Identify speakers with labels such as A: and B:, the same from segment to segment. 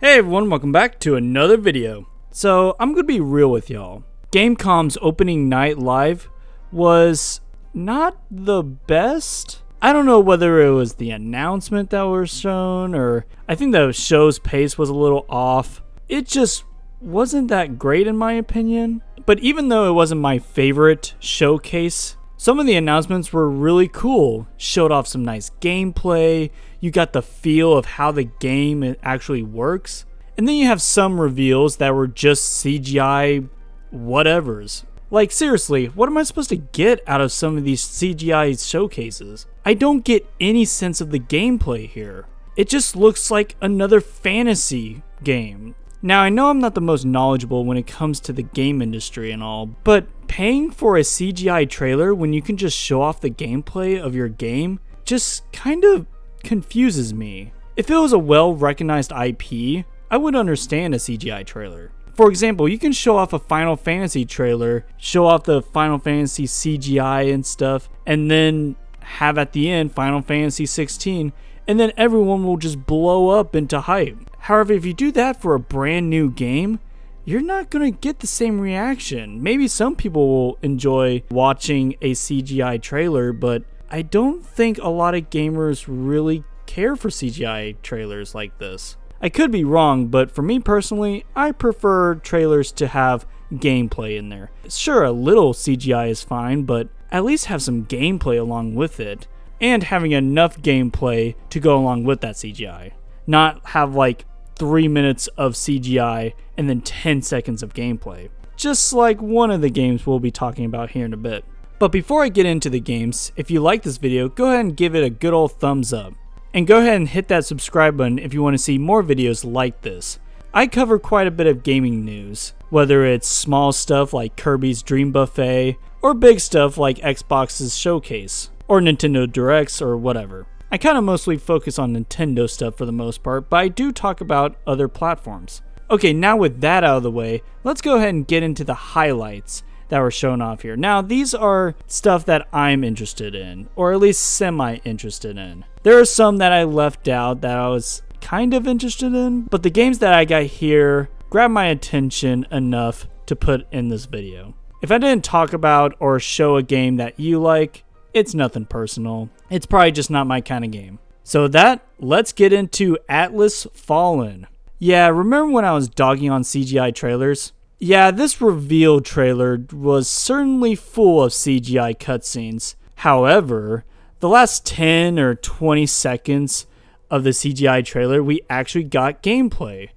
A: Hey everyone, welcome back to another video. So I'm gonna be real with y'all. Gamescom's opening night live was not the best. I don't know whether it was the announcement that was shown or I think the show's pace was a little off. It just wasn't that great in my opinion. But even though it wasn't my favorite showcase, some of the announcements were really cool. Showed off some nice gameplay. You got the feel of how the game actually works. And then you have some reveals that were just CGI whatevers. Like seriously, what am I supposed to get out of some of these CGI showcases? I don't get any sense of the gameplay here. It just looks like another fantasy game. Now I know I'm not the most knowledgeable when it comes to the game industry and all, but paying for a CGI trailer when you can just show off the gameplay of your game just kind of confuses me. If it was a well-recognized IP, I would understand a CGI trailer. For example, you can show off a Final Fantasy trailer, show off the Final Fantasy CGI and stuff, and then have at the end Final Fantasy 16, and then everyone will just blow up into hype. However, if you do that for a brand new game, you're not going to get the same reaction. Maybe some people will enjoy watching a CGI trailer, but I don't think a lot of gamers really care for CGI trailers like this. I could be wrong, but for me personally, I prefer trailers to have gameplay in there. Sure, a little CGI is fine, but at least have some gameplay along with it, and having enough gameplay to go along with that CGI. Not have like 3 minutes of CGI and then 10 seconds of gameplay. Just like one of the games we'll be talking about here in a bit. But before I get into the games, if you like this video, go ahead and give it a good old thumbs up. And go ahead and hit that subscribe button if you want to see more videos like this. I cover quite a bit of gaming news, whether it's small stuff like Kirby's Dream Buffet, or big stuff like Xbox's Showcase, or Nintendo Directs, or whatever. I kind of mostly focus on Nintendo stuff for the most part, but I do talk about other platforms. Okay, now with that out of the way, let's go ahead and get into the highlights that were shown off here. Now, these are stuff that I'm interested in, or at least semi-interested in. There are some that I left out that I was kind of interested in, but the games that I got here grabbed my attention enough to put in this video. If I didn't talk about or show a game that you like, it's nothing personal. It's probably just not my kind of game. So with that, let's get into Atlas Fallen. Yeah, remember when I was dogging on CGI trailers? Yeah, this reveal trailer was certainly full of CGI cutscenes. However, the last 10 or 20 seconds of the CGI trailer, we actually got gameplay,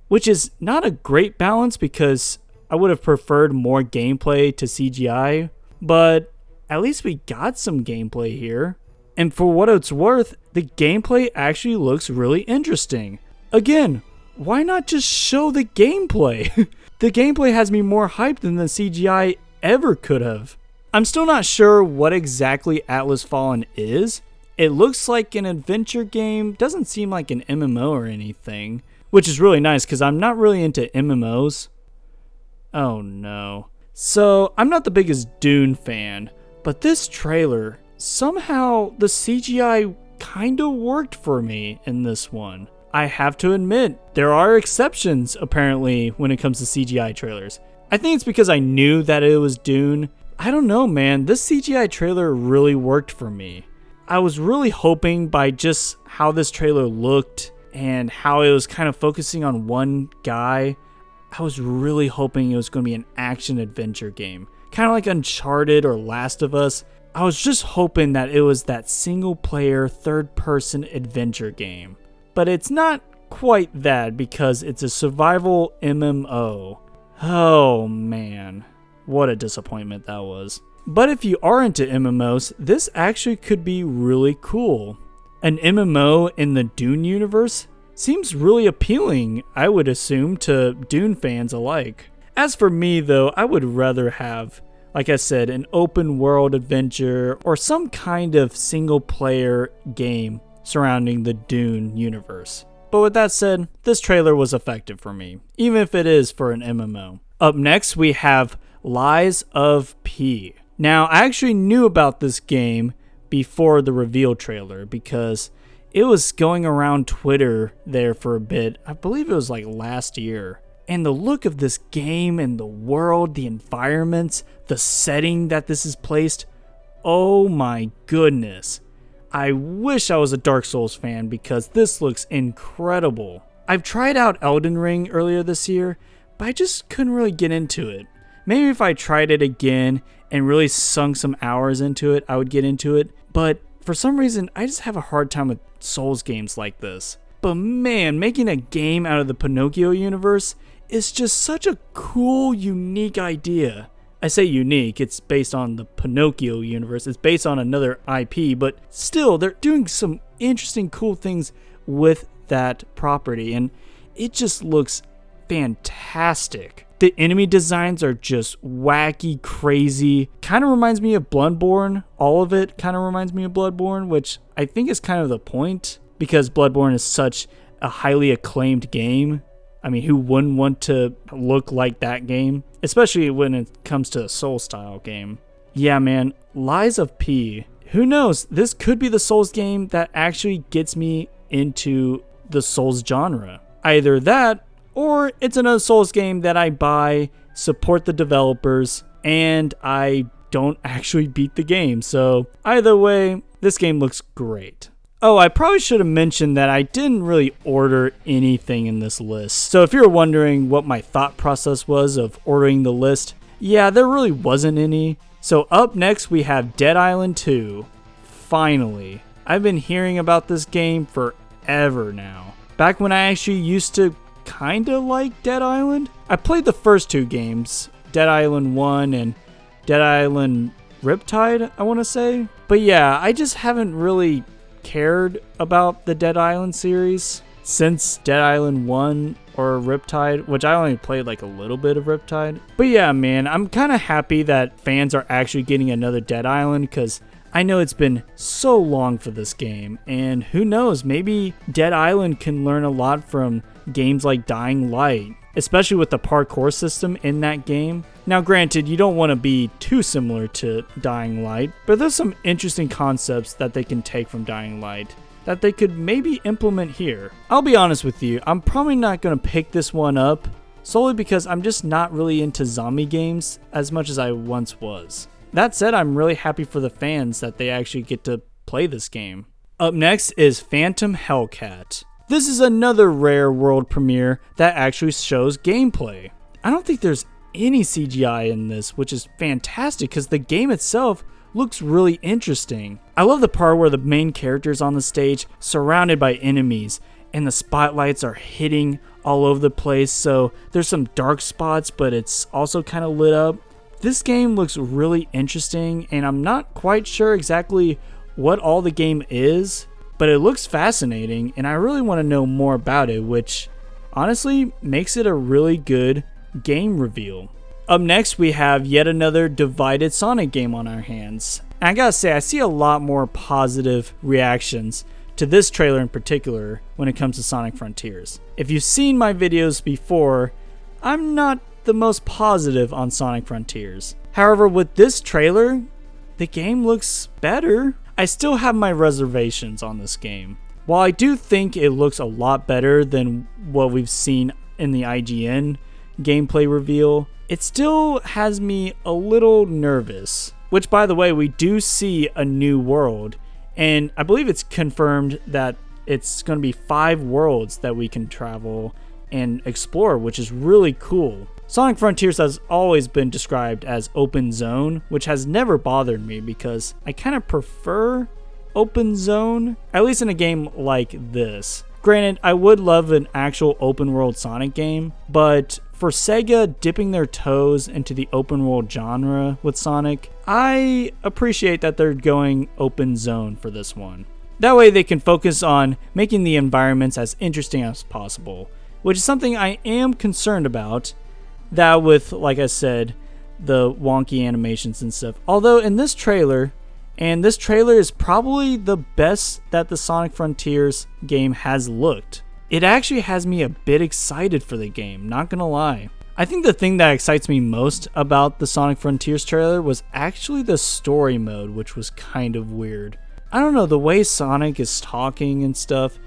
A: which is not a great balance because I would have preferred more gameplay to CGI, but at least we got some gameplay here. And for what it's worth, the gameplay actually looks really interesting. Again, why not just show the gameplay? The gameplay has me more hyped than the CGI ever could have. I'm still not sure what exactly Atlas Fallen is. It looks like an adventure game, doesn't seem like an MMO or anything, which is really nice because I'm not really into MMOs. Oh no. So, I'm not the biggest Dune fan, but this trailer, somehow the CGI kinda worked for me in this one. I have to admit, there are exceptions apparently when it comes to CGI trailers. I think it's because I knew that it was Dune. I don't know, man, this CGI trailer really worked for me. I was really hoping by just how this trailer looked and how it was kind of focusing on one guy, I was really hoping it was going to be an action adventure game. Kind of like Uncharted or Last of Us. I was just hoping that it was that single player third person adventure game. But it's not quite that because it's a survival MMO. Oh man, what a disappointment that was. But if you are into MMOs, this actually could be really cool. An MMO in the Dune universe seems really appealing, I would assume, to Dune fans alike. As for me though, I would rather have, like I said, an open world adventure or some kind of single player game surrounding the Dune universe. But with that said, this trailer was effective for me, even if it is for an MMO. Up next, we have Lies of P. Now, I actually knew about this game before the reveal trailer because It was going around Twitter there for a bit. I believe it was like last year. And the look of this game and the world, the environments, the setting that this is placed, oh my goodness. I wish I was a Dark Souls fan because this looks incredible. I've tried out Elden Ring earlier this year, but I just couldn't really get into it. Maybe if I tried it again and really sunk some hours into it, I would get into it. But for some reason, I just have a hard time with Souls games like this. But man, making a game out of the Pinocchio universe is just such a cool, unique idea. I say unique, it's based on the Pinocchio universe. It's based on another IP, but still, they're doing some interesting, cool things with that property, and it just looks fantastic. The enemy designs are just wacky, crazy. Kind of reminds me of Bloodborne. All of it kind of reminds me of Bloodborne, which I think is kind of the point, because Bloodborne is such a highly acclaimed game. I mean, who wouldn't want to look like that game? Especially when it comes to a Soul-style game. Yeah, man, Lies of P. Who knows? This could be the Souls game that actually gets me into the Souls genre. Either that, or it's another Souls game that I buy, support the developers, and I don't actually beat the game. So either way, this game looks great. Oh, I probably should have mentioned that I didn't really order anything in this list. So if you're wondering what my thought process was of ordering the list, yeah, there really wasn't any. So up next we have Dead Island 2. Finally. I've been hearing about this game forever now. Back when I actually used to kinda like Dead Island. I played the first two games, Dead Island 1 and Dead Island Riptide, I want to say. But yeah, I just haven't really cared about the Dead Island series since Dead Island 1 or Riptide, which I only played like a little bit of Riptide. But yeah, man, I'm kind of happy that fans are actually getting another Dead Island, because I know it's been so long for this game, and who knows, maybe Dead Island can learn a lot from games like Dying Light, especially with the parkour system in that game. Now granted, you don't want to be too similar to Dying Light, but there's some interesting concepts that they can take from Dying Light that they could maybe implement here. I'll be honest with you, I'm probably not going to pick this one up, solely because I'm just not really into zombie games as much as I once was. That said, I'm really happy for the fans that they actually get to play this game. Up next is Phantom Hellcat. This is another rare world premiere that actually shows gameplay. I don't think there's any CGI in this, which is fantastic because the game itself looks really interesting. I love the part where the main character is on the stage surrounded by enemies and the spotlights are hitting all over the place, so there's some dark spots, but it's also kind of lit up. This game looks really interesting, and I'm not quite sure exactly what all the game is, but it looks fascinating, and I really want to know more about it, which honestly makes it a really good game reveal. Up next, we have yet another divided Sonic game on our hands. And I gotta say, I see a lot more positive reactions to this trailer in particular when it comes to Sonic Frontiers. If you've seen my videos before, I'm not the most positive on Sonic Frontiers. However, with this trailer, the game looks better. I still have my reservations on this game. While I do think it looks a lot better than what we've seen in the IGN gameplay reveal, it still has me a little nervous. Which, by the way, we do see a new world, and I believe it's confirmed that it's going to be 5 worlds that we can travel and explore, which is really cool. Sonic Frontiers has always been described as open zone, which has never bothered me because I kind of prefer open zone, at least in a game like this. Granted, I would love an actual open world Sonic game, but for Sega dipping their toes into the open world genre with Sonic, I appreciate that they're going open zone for this one. That way they can focus on making the environments as interesting as possible, which is something I am concerned about. That with, like I said, the wonky animations and stuff. Although in this trailer, and this trailer is probably the best that the Sonic Frontiers game has looked. It actually has me a bit excited for the game, not gonna lie. I think the thing that excites me most about the Sonic Frontiers trailer was actually the story mode, which was kind of weird. I don't know, the way Sonic is talking and stuff,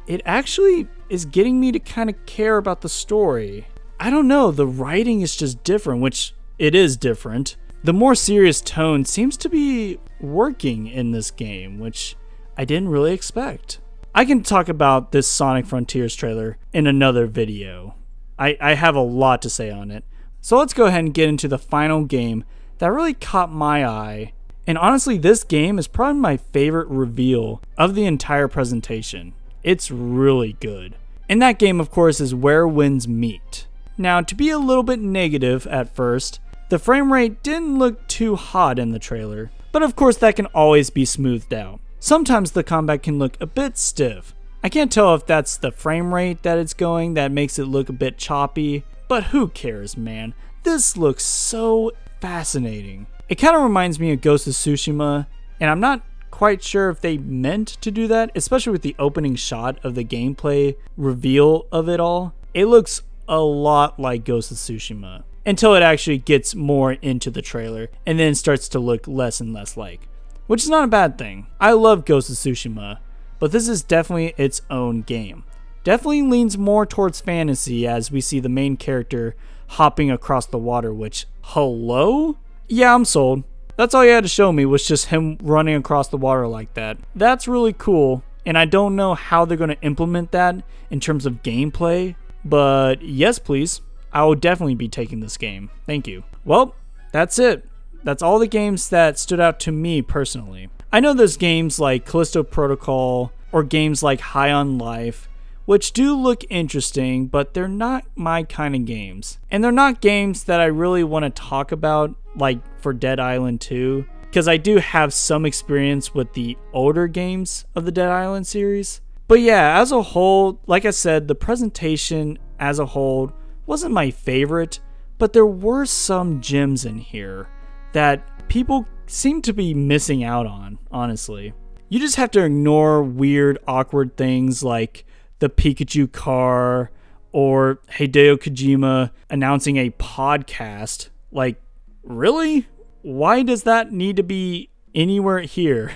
A: it actually is getting me to kind of care about the story. I don't know, the writing is just different, which it is different. The more serious tone seems to be working in this game, which I didn't really expect. I can talk about this Sonic Frontiers trailer in another video. I have a lot to say on it. So let's go ahead and get into the final game that really caught my eye. And honestly, this game is probably my favorite reveal of the entire presentation. It's really good. And that game, of course, is Where Winds Meet. Now, to be a little bit negative at first, the frame rate didn't look too hot in the trailer, but of course that can always be smoothed out. Sometimes the combat can look a bit stiff. I can't tell if that's the frame rate that it's going that makes it look a bit choppy, but who cares, man? This looks so fascinating. It kind of reminds me of Ghost of Tsushima, and I'm not quite sure if they meant to do that, especially with the opening shot of the gameplay reveal of it all. It looks a lot like Ghost of Tsushima until it actually gets more into the trailer and then starts to look less and less like, which is not a bad thing. I love Ghost of Tsushima, but this is definitely its own game. Definitely leans more towards fantasy as we see the main character hopping across the water, which, hello? Yeah, I'm sold. That's all you had to show me was just him running across the water like that. That's really cool, and I don't know how they're going to implement that in terms of gameplay, but yes, please. I will definitely be taking this game. Thank you. Well, that's it. That's all the games that stood out to me personally. I know there's games like Callisto Protocol or games like High on Life, which do look interesting, but they're not my kind of games. And they're not games that I really want to talk about, like for Dead Island 2, because I do have some experience with the older games of the Dead Island series. But yeah, as a whole, like I said, the presentation as a whole wasn't my favorite, but there were some gems in here that people seem to be missing out on, honestly. You just have to ignore weird, awkward things like the Pikachu car or Hideo Kojima announcing a podcast. Like, really? Why does that need to be anywhere here?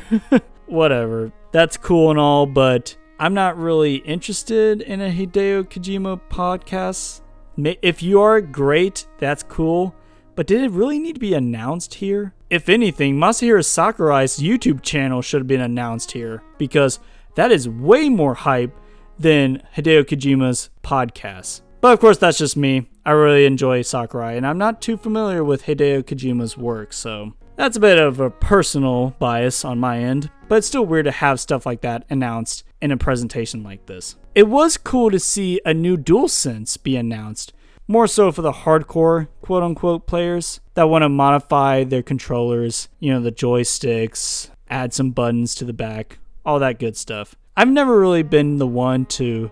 A: Whatever. That's cool and all, but I'm not really interested in a Hideo Kojima podcast. If you are, great, that's cool. But did it really need to be announced here? If anything, Masahiro Sakurai's YouTube channel should have been announced here, because that is way more hype than Hideo Kojima's podcast. But of course, that's just me. I really enjoy Sakurai, and I'm not too familiar with Hideo Kojima's work, so that's a bit of a personal bias on my end, but it's still weird to have stuff like that announced in a presentation like this. It was cool to see a new DualSense be announced, more so for the hardcore, quote-unquote, players that want to modify their controllers, the joysticks, add some buttons to the back, all that good stuff. I've never really been the one to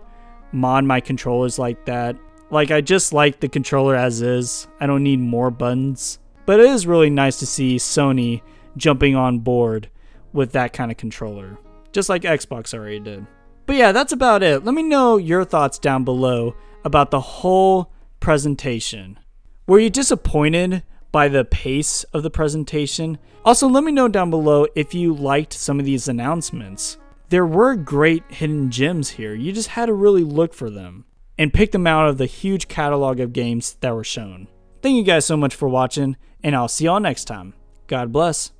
A: mod my controllers like that. Like, I just like the controller as is. I don't need more buttons. But it is really nice to see Sony jumping on board with that kind of controller, just like Xbox already did. But yeah, that's about it. Let me know your thoughts down below about the whole presentation. Were you disappointed by the pace of the presentation? Also, let me know down below if you liked some of these announcements. There were great hidden gems here. You just had to really look for them and pick them out of the huge catalog of games that were shown. Thank you guys so much for watching, and I'll see y'all next time. God bless.